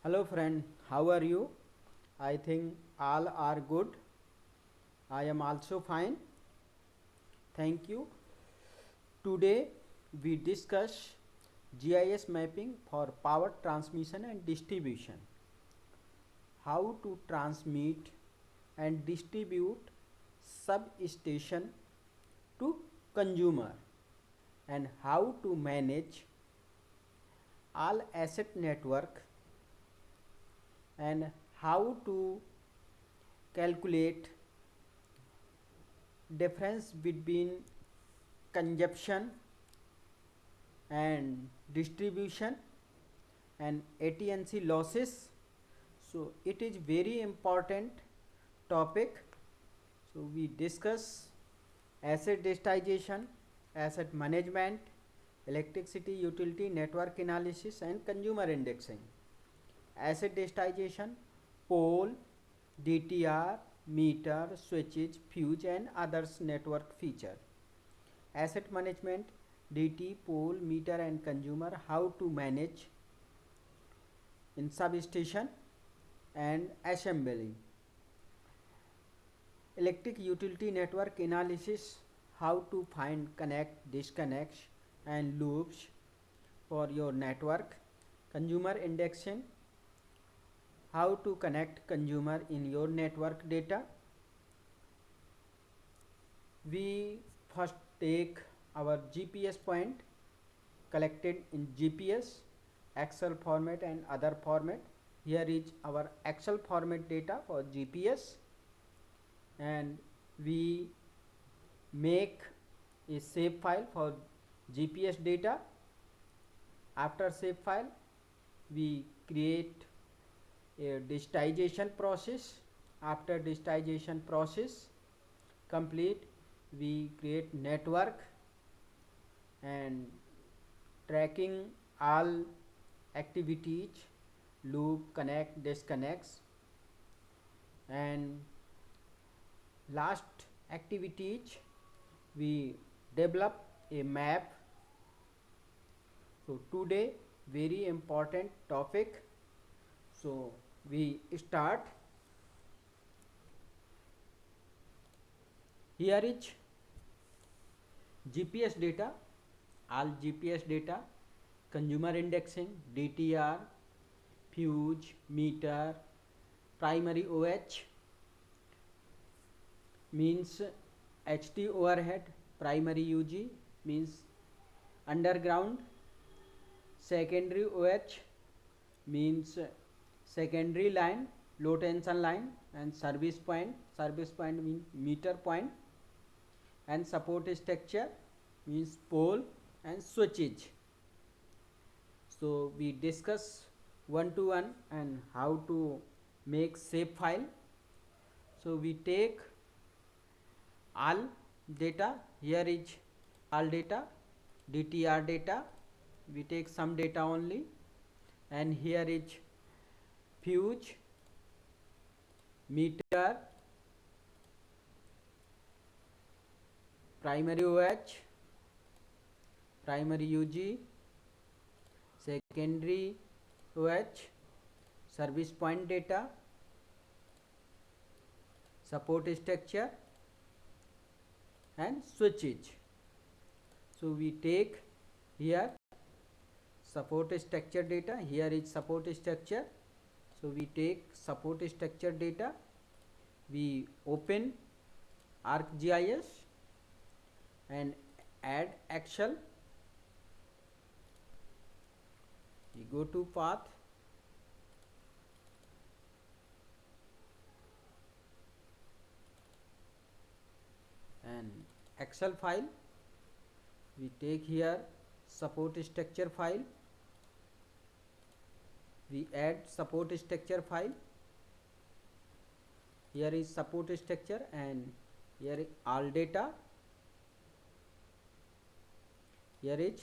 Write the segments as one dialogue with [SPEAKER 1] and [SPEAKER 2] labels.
[SPEAKER 1] Hello friend, how are you? I think all are good. I am also fine. Thank you. Today we discuss GIS mapping for power transmission and distribution. How to transmit and distribute substation to consumer and how to manage all asset network and how to calculate difference between consumption and distribution and AT&C losses. So it is very important topic. So we discuss asset digitization, asset management, electricity utility network analysis and consumer indexing. Asset digitization, pole, DTR, meter, switches, fuse and others network feature. Asset management, DT, pole, meter and consumer, how to manage in substation and assembly. Electric utility network analysis, how to find connect, disconnects and loops for your network. Consumer indexing, how to connect consumer in your network data. We first take our GPS point collected in GPS, Excel format and other format. Here is our Excel format data for GPS and we make a shape file for GPS data. After shape file we create a digitization process. After digitization process complete, we create network and tracking all activities, loop, connect, disconnects and last activities we develop a map. So today very important topic. So we start. Here is GPS data, all GPS data, consumer indexing, DTR, fuse, meter, primary OH means HT overhead, primary UG means underground, secondary OH means secondary line, low tension line and service point means meter point and support structure means pole and switches. So we discuss one to one and how to make shape file. So we take all data. Here is all data, DTR data, we take some data only and here is fuse, meter, primary OH, primary UG, secondary OH, service point data, support structure and switches. So we take here support structure data, here is support structure. So we take support structure data, we open ArcGIS and add Excel. We go to path and Excel file. We take here support structure file. We add support structure file. Here is support structure and here is all data. Here is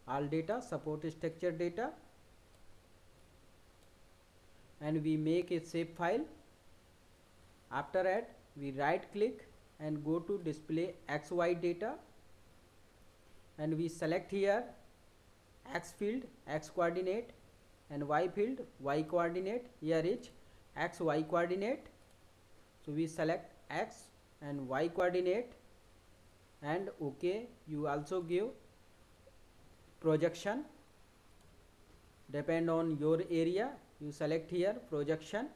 [SPEAKER 1] all data, support structure data and we make a shape file. After that we right click and go to display XY data and we select here X field, X coordinate and y field, y coordinate, here is x y coordinate. So we select x and y coordinate, and OK. You also give projection, depend on your area, you select here projection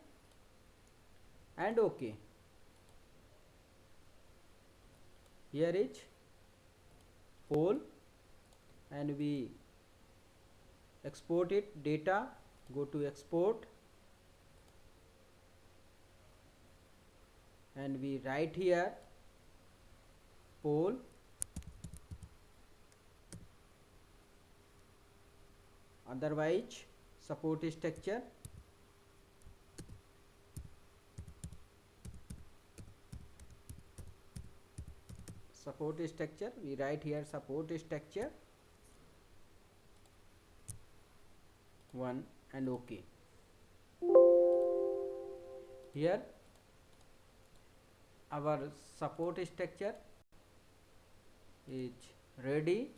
[SPEAKER 1] and OK. Here is pole, and we export it, data, go to export, and we write here pole, otherwise support structure, we write here support structure 1 and OK. Here our support structure is ready.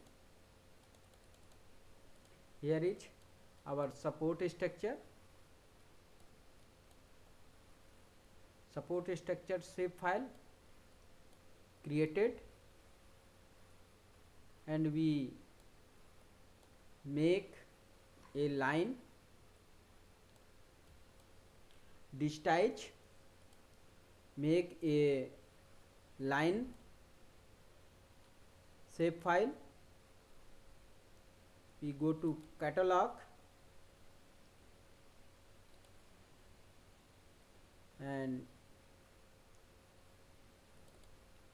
[SPEAKER 1] Here is our support structure shape file created, and we make a line, digitize, make a line shape file. We go to catalog and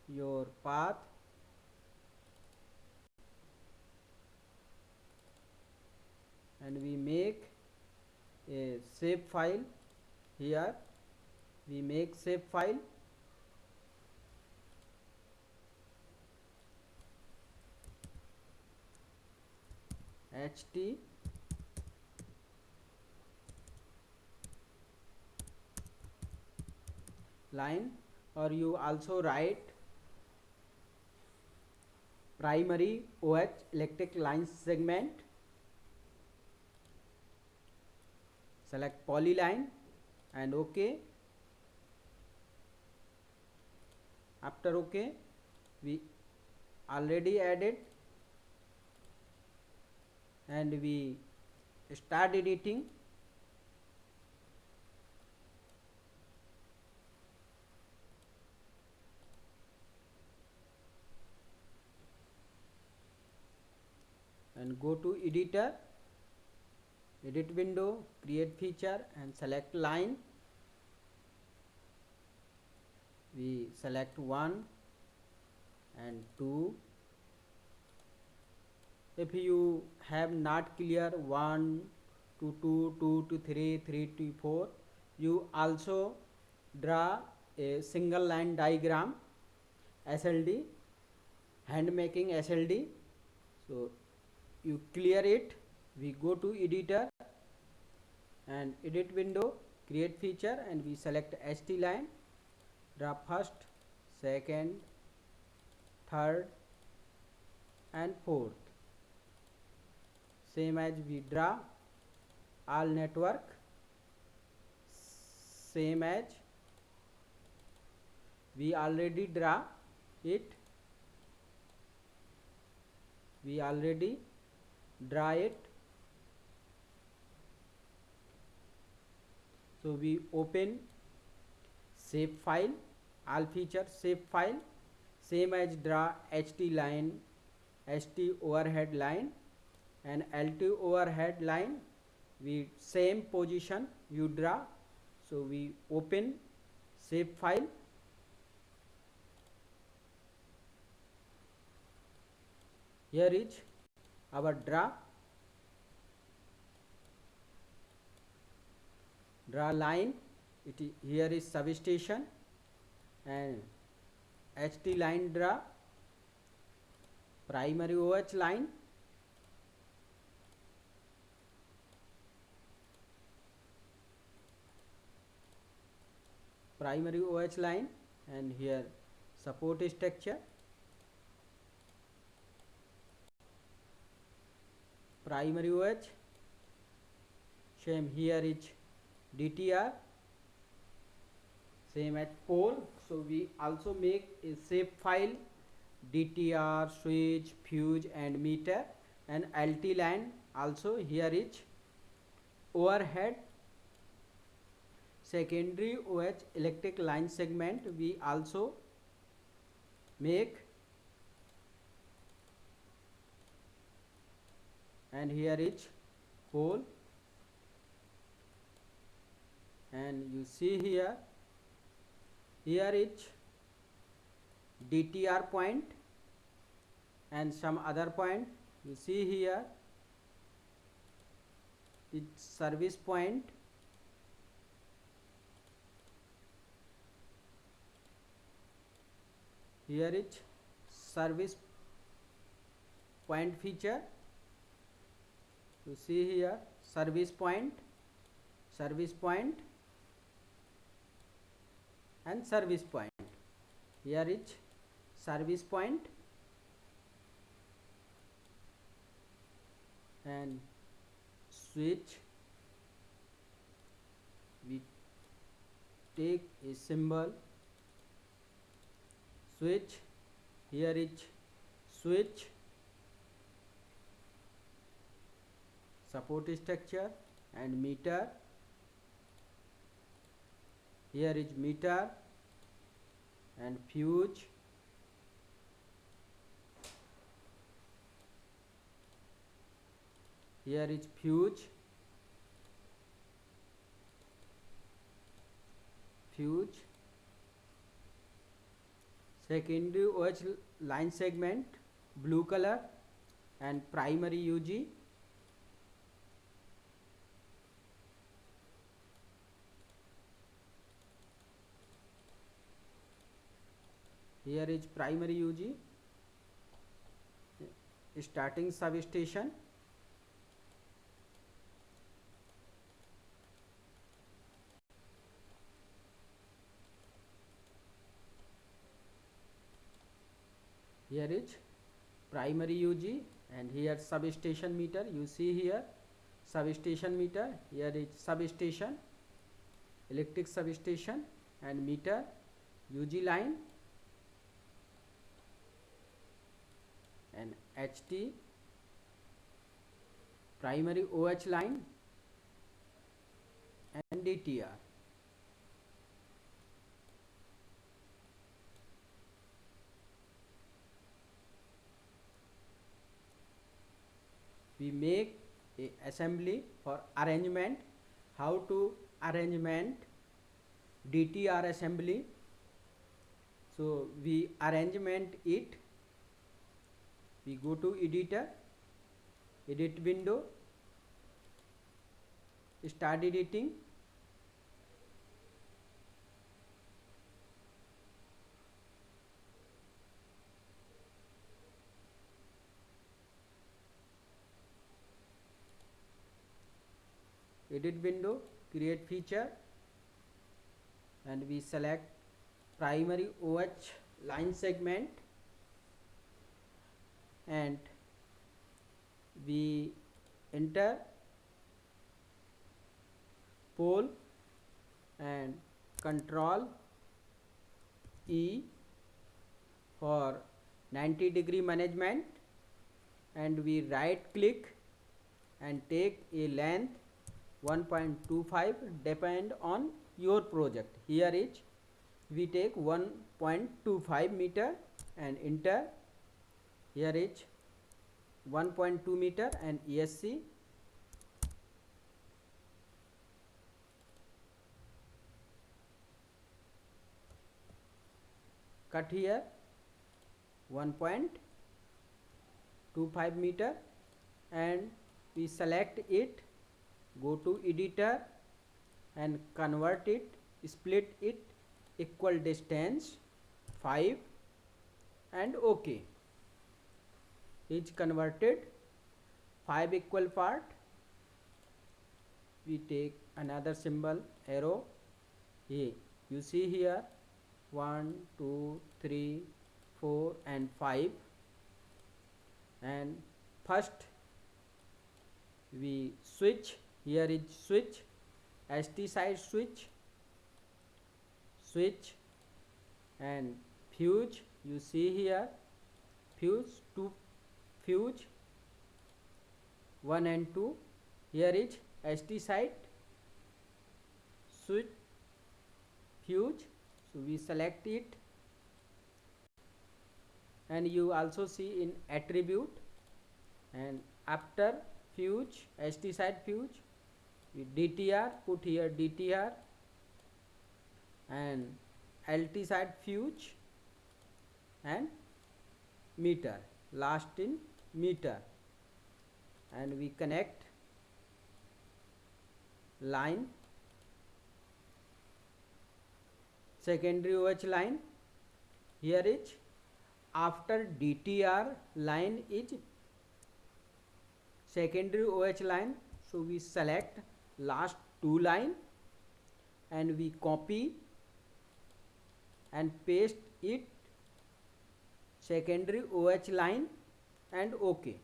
[SPEAKER 1] your path, and we make a shape file. Here we make shape file, ht line, or you also write primary OH electric line segment, select polyline and OK. After OK, we already added, and we start editing. And go to editor, edit window, create feature and select line. We select 1 and 2. If you have not clear 1 to 2, 2 to 3, 3 to 4, you also draw a single line diagram, SLD, hand making SLD. So you clear it, we go to editor and edit window, create feature, and we select ST line, draw first, second, third and fourth, same as we draw all network, same as we already draw it, so we open shape file, all feature shape file, same as draw HT line, ST overhead line and LT overhead line, we same position you draw. So we open shape file, here is our draw line, here is substation and HT line draw, primary OH line, and here support structure, primary OH, Same here is DTR, same as pole. So we also make a shape file, DTR, switch, fuse and meter, and LT line. Also here is overhead, secondary OH electric line segment we also make, and here is pole, and you see here is DTR point and some other point. You see here it's service point, here is service point feature. You see here service point and service point. Here is service point and switch. We take a symbol switch. Here is switch, support structure, and meter. Here is meter and fuse. Here is fuse, secondary OH line segment blue color, and primary UG. Here is primary UG, starting substation. Here is primary UG, and here substation meter. You see here substation meter. Here is substation, electric substation, and meter, UG line, and HT primary OH line, and DTR. We make a assembly for arrangement. How to arrangement DTR assembly? So we arrangement it. We go to editor, edit window, start editing. Edit window, create feature, and we select primary OH line segment, and we enter pole and Control E for 90-degree management, and we right click and take a length 1.25, depend on your project. Here is we take 1.25 meter and enter. Here is 1.2 meter and ESC. Cut here 1.25 meter, and we select it, go to editor and convert it, split it equal distance 5, and OK. Is converted 5 equal part. We take another symbol arrow. Here you see here 1, 2, 3, 4 and 5, and first we switch here is switch, ST side switch, and fuse. You see here fuse, two fuse 1 and 2. Here is ST side switch, fuse. So we select it, and you also see in attribute, and after fuse, ST side fuse, we DTR, put here DTR, and LT side fuse and meter, last in meter, and we connect line, secondary OH line. Here is after DTR line is secondary OH line, so we select last two line and we copy and paste it secondary OH line and OK,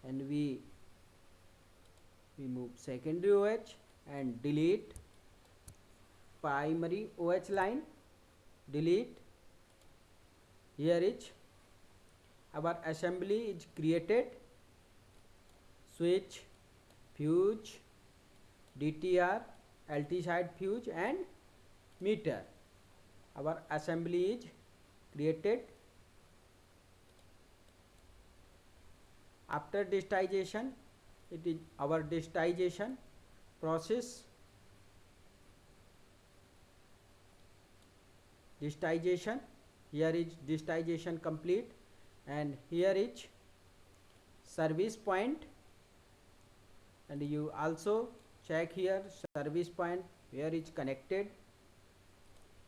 [SPEAKER 1] and we remove secondary OH and delete primary OH line, delete. Here is our assembly is created, switch, fuse, DTR, LT side fuse and meter. Our assembly is created. After digitization, it is our digitization process. Digitization, here is digitization complete, and here is service point, and you also check here service point where is connected,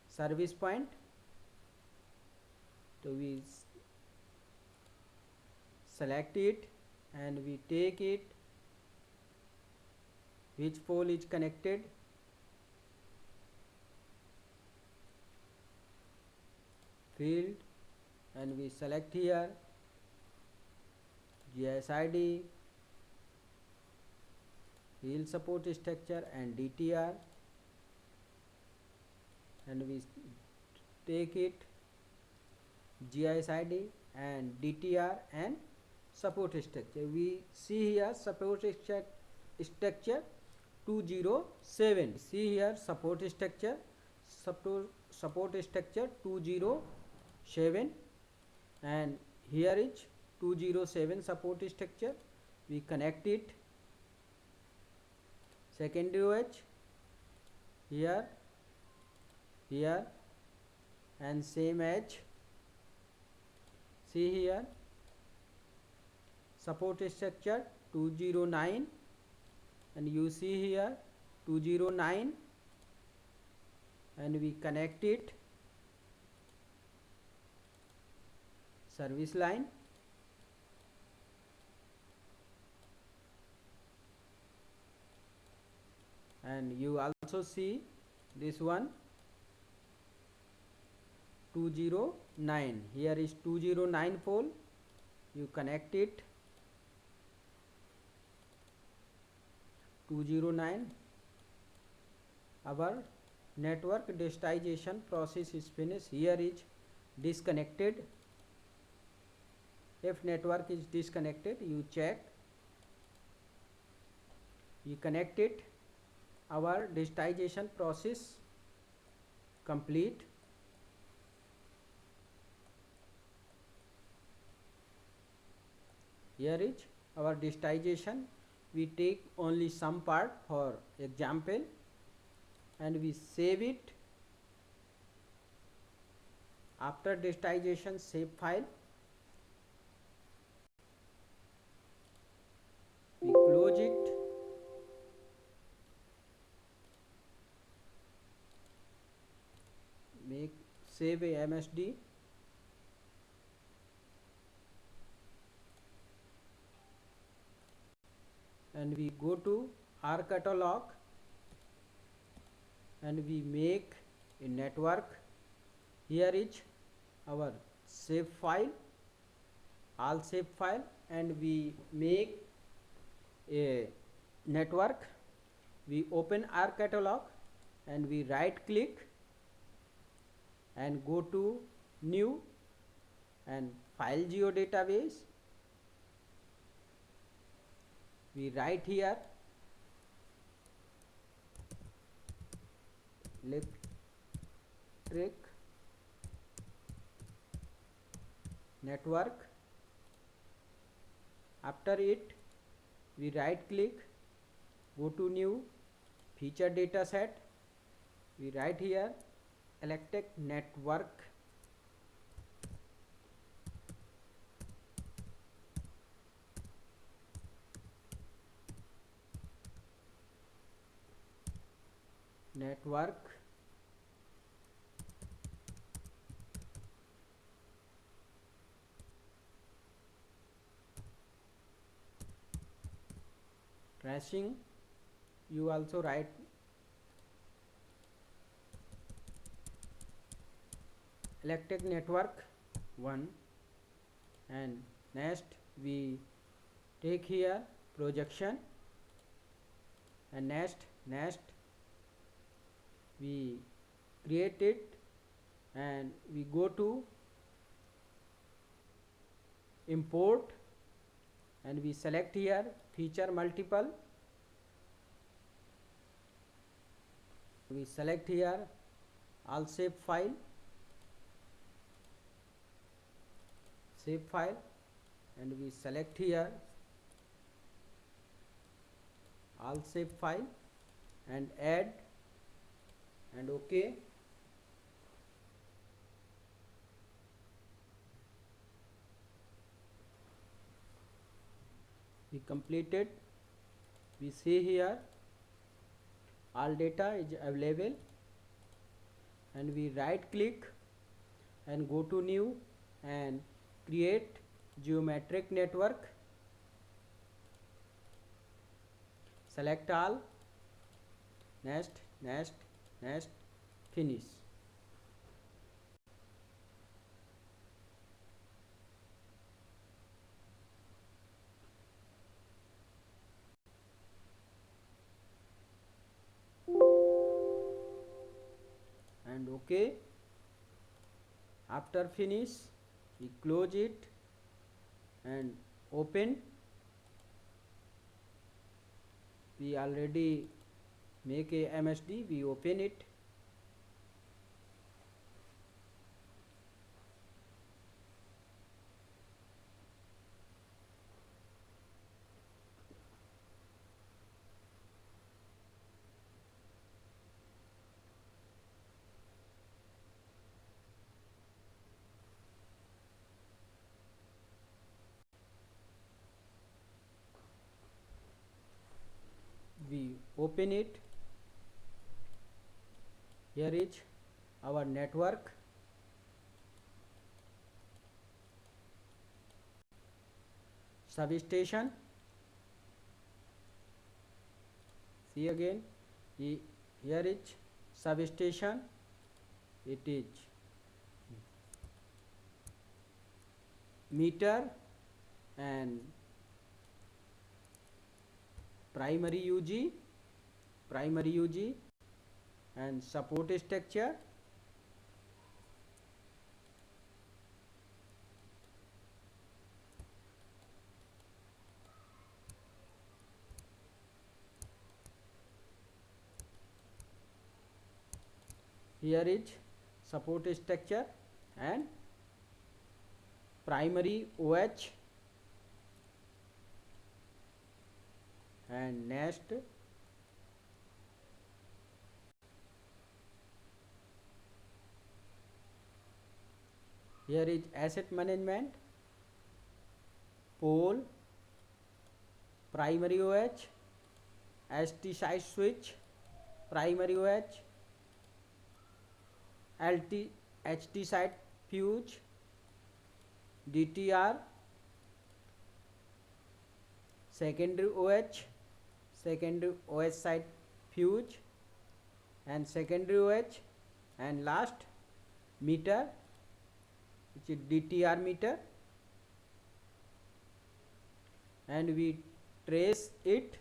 [SPEAKER 1] service point. So we select it and we take it which pole is connected, field, and we select here GSID, field support structure and DTR, and we take it GSID and DTR and support structure. We see here support structure 207. See here support structure, support structure 207, and here is 207 support structure. We connect it secondary OH here, here, and same as see here support structure 209, and you see here 209, and we connect it service line, and you also see this one 209. Here is 209 pole, you connect it 209. Our network digitization process is finished. Here is disconnected. If network is disconnected, you check, you connect it. Our digitization process complete. Here is our digitization. We take only some part for example, and we save it. After digitization, save file. We close it. Make save a MSD. And we go to our catalog and we make a network. Here is our save file, all save file, and we make a network, we open our catalog and we right click and go to new and file geodatabase. We write here electric network. After it, we right click, go to new feature data set. We write here electric network. Network tracing. You also write electric network 1, and next we take here projection, and next we create it and we go to import and we select here feature multiple. We select here all shape file, and we select here all shape file and add and OK. We completed. We see here all data is available, and we right click and go to new and create geometric network. Select all, next, finish. And OK. After finish, we close it and open. We already make a MSD, we open it. We open it. Here is our network. Substation. See again, here is substation. It is meter and primary UG and support structure. Here is support structure and primary OH, and next here is asset management, pole, primary OH, ST side switch, primary OH, LT HT side fuse, DTR, secondary OH side fuse and secondary OH, and last meter which is DTR meter. And we trace it.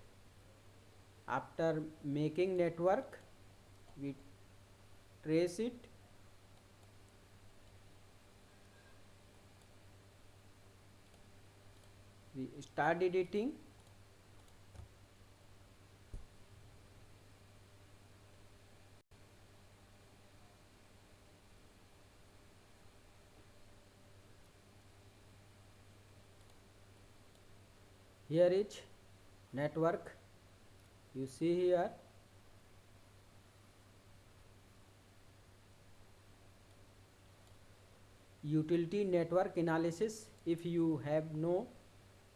[SPEAKER 1] After making network, we trace it. We start editing. Here is network. You see here. Utility network analysis. If you have no,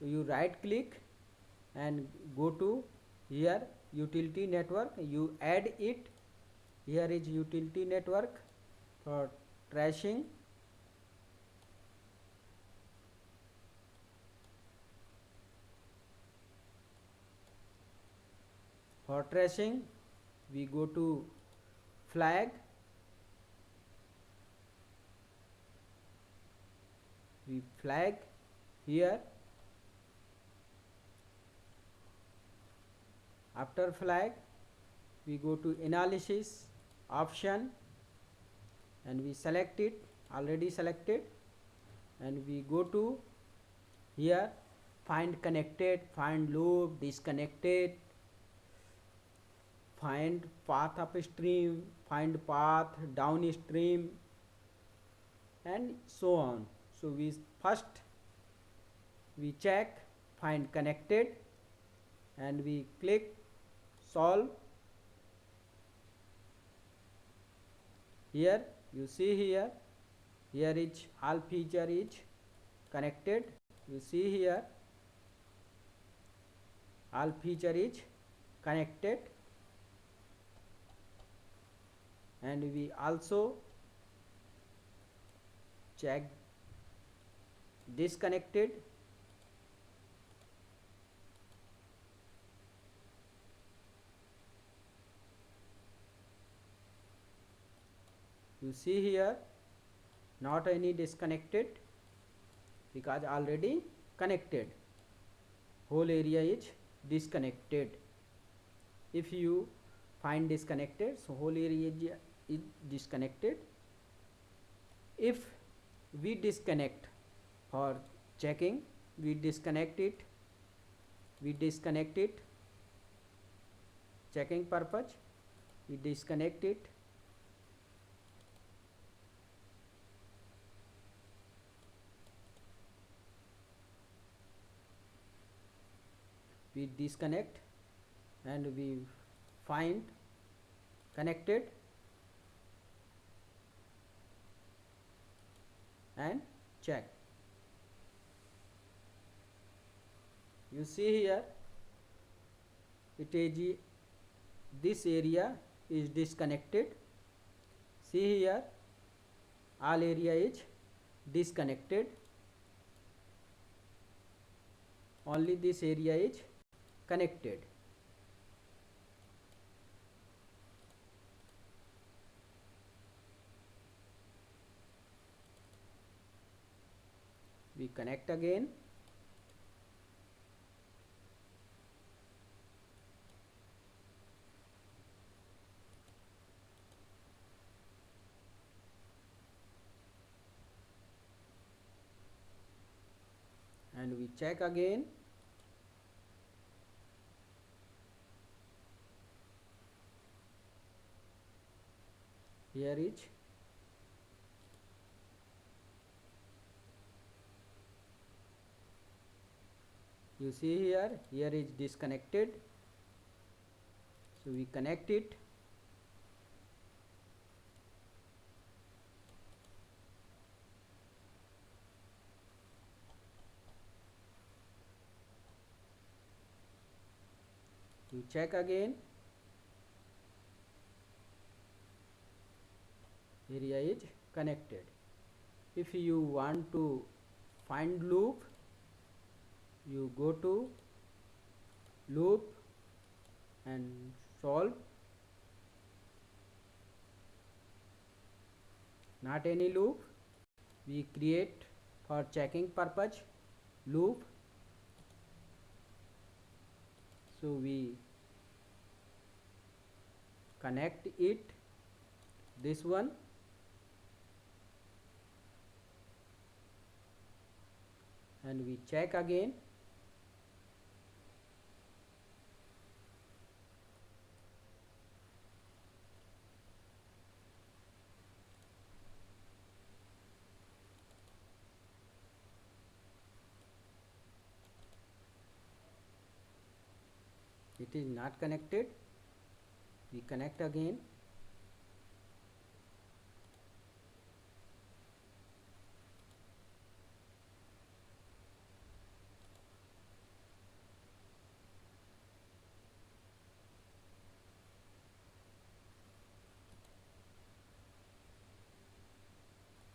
[SPEAKER 1] you right click and go to here utility network, you add it. Here is utility network for tracing. For tracing, we go to flag. We flag here. After flag, we go to analysis option and we select it, already selected, and we go to here find connected, find loop, disconnected, find path upstream, find path downstream, and so on. So we first we check find connected and we click solve. Here you see here is all feature is connected. You see here all feature is connected, and we also check disconnected. You see here not any disconnected because already connected, whole area is disconnected. If you find disconnected, so whole area is disconnected. If we disconnect for checking, we disconnect it, checking purpose, we disconnect it. We disconnect and we find connected and check. You see here it is this area is disconnected. See here all area is disconnected, only this area is connected. We connect again. And we check again. Here is you see here is disconnected, so we connect it. You check again, area is connected. If you want to find loop, you go to loop and solve. Not any loop, we create for checking purpose loop. So we connect it, this one, and we check again. It is not connected. We connect again.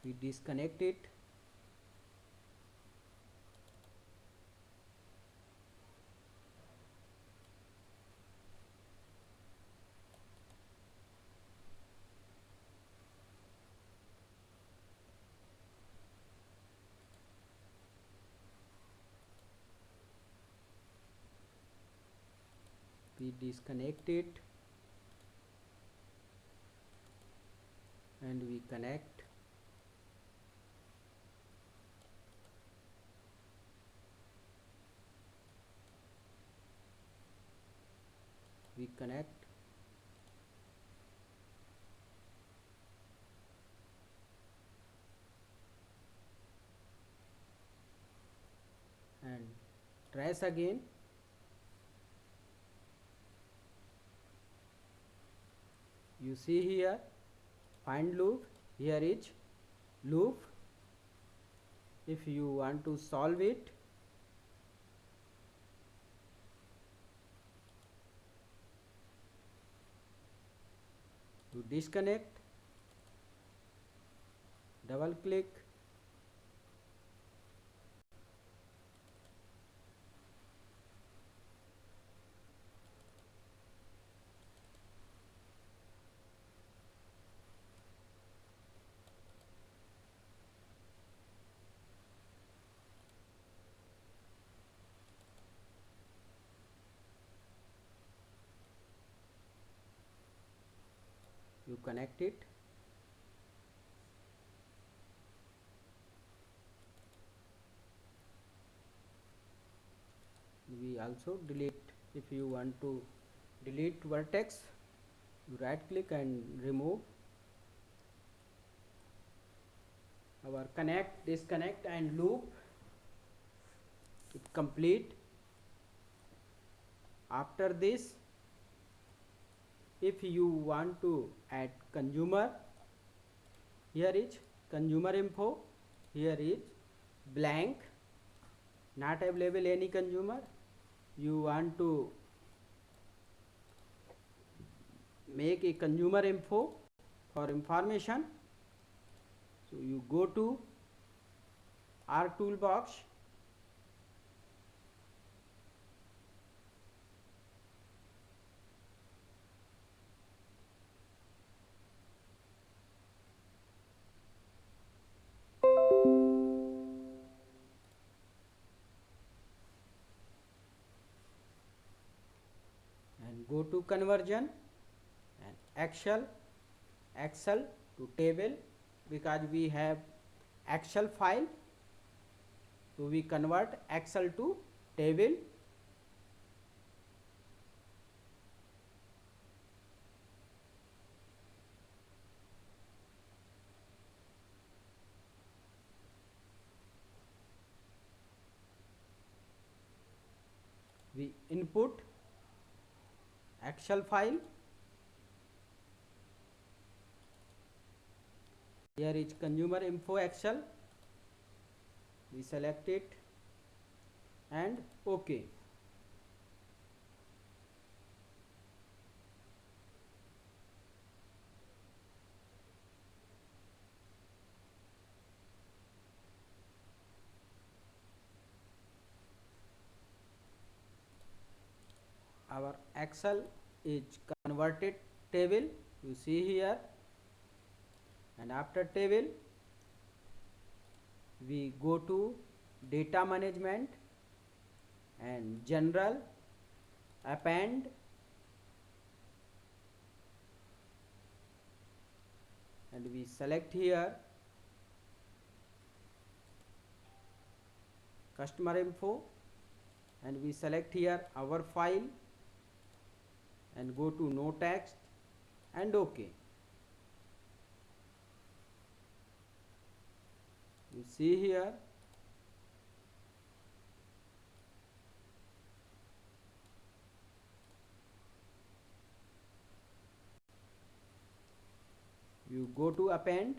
[SPEAKER 1] We disconnect it. We disconnect it and we connect. We connect. And trace again. You see here, find loop, here is loop. If you want to solve it, you disconnect, double click, you connect it. We also delete. If you want to delete vertex, you right click and remove. Our connect, disconnect and loop, it complete. After this, if you want to add consumer, here is consumer info, here is blank, not available any consumer. You want to make a consumer info for information, so you go to R toolbox, and go to conversion and Excel to table, because we have Excel file, so we convert Excel to table. We input Excel file, here is consumer info Excel, we select it and OK. Our Excel is converted table, you see here, and after table we go to data management and general, append, and we select here customer info, and we select here our file and go to no text and OK. You see here you go to append,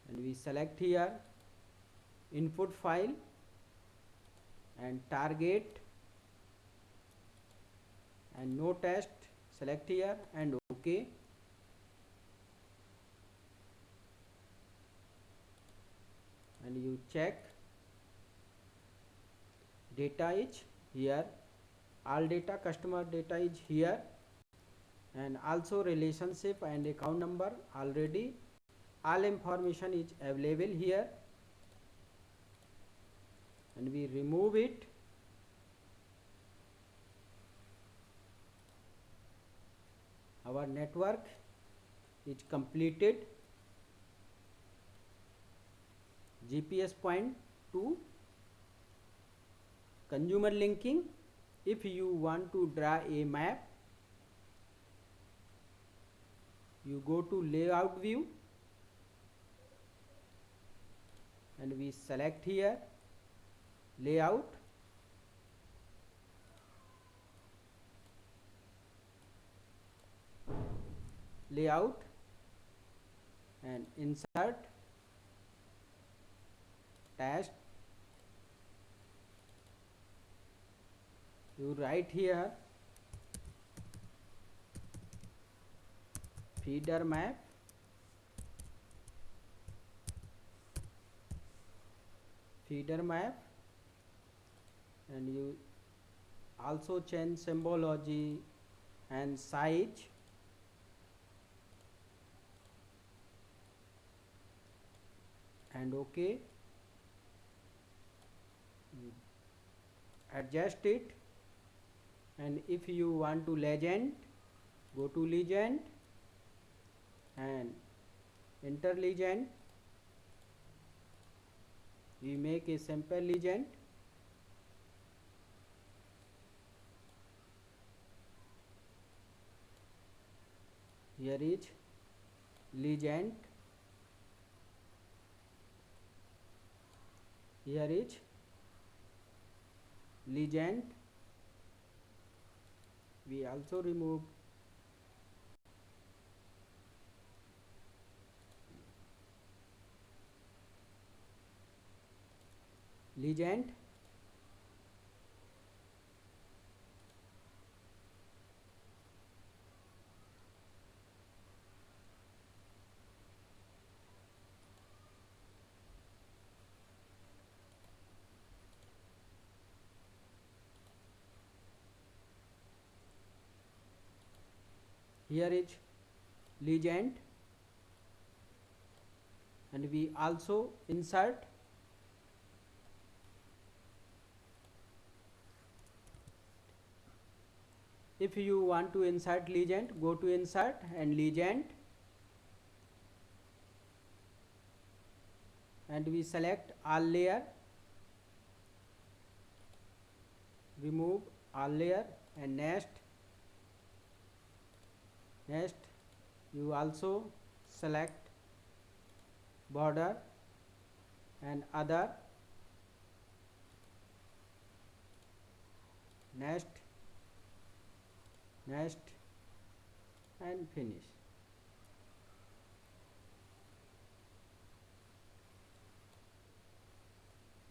[SPEAKER 1] and we select here input file and target and no test, select here and OK. And you check data is here, all data customer data is here, and also relationship and account number already all information is available here, and we remove it. Our network is completed. GPS point to consumer linking. If you want to draw a map, you go to layout view, and we select here layout, and insert test. You write here feeder map, and you also change symbology and size, and OK. Adjust it, and if you want to legend, go to legend and enter legend. We make a simple legend. Here is legend, here is legend. We also remove legend, here is legend, and we also insert if you want to insert legend, go to insert and legend, and we select all layer, remove all layer, and next you also select border and other, next and finish.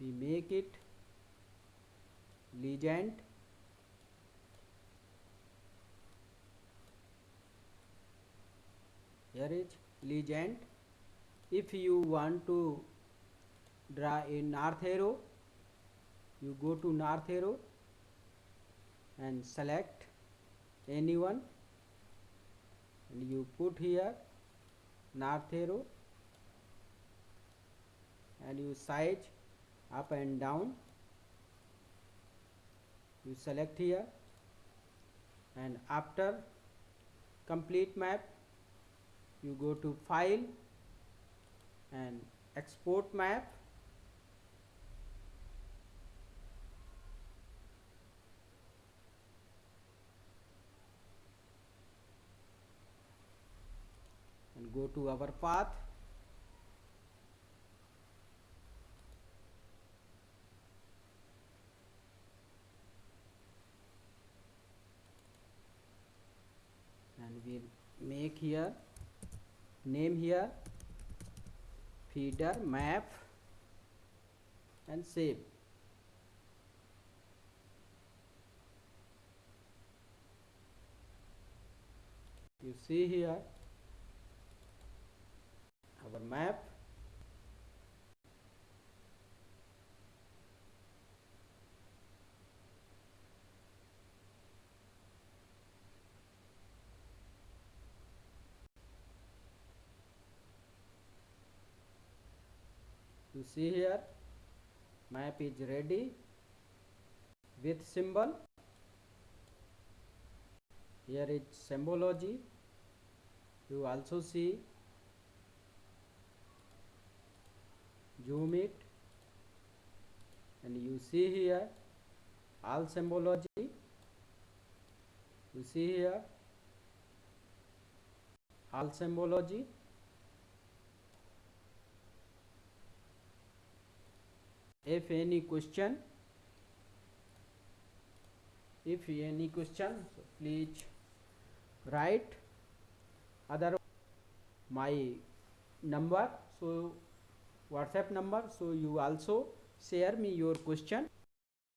[SPEAKER 1] We make it legend, here is legend. If you want to draw a north arrow, you go to north arrow and select anyone, and you put here north arrow, and you size up and down, you select here, and after complete map you go to file and export map, and go to our path, and we'll make here name here feeder map and save. You see here our map, you see here map is ready with symbol. Here is symbology, you also see, zoom it, and you see here all symbology, you see here all symbology. If any question, so please write, other my number, so WhatsApp number, so you also share me your question.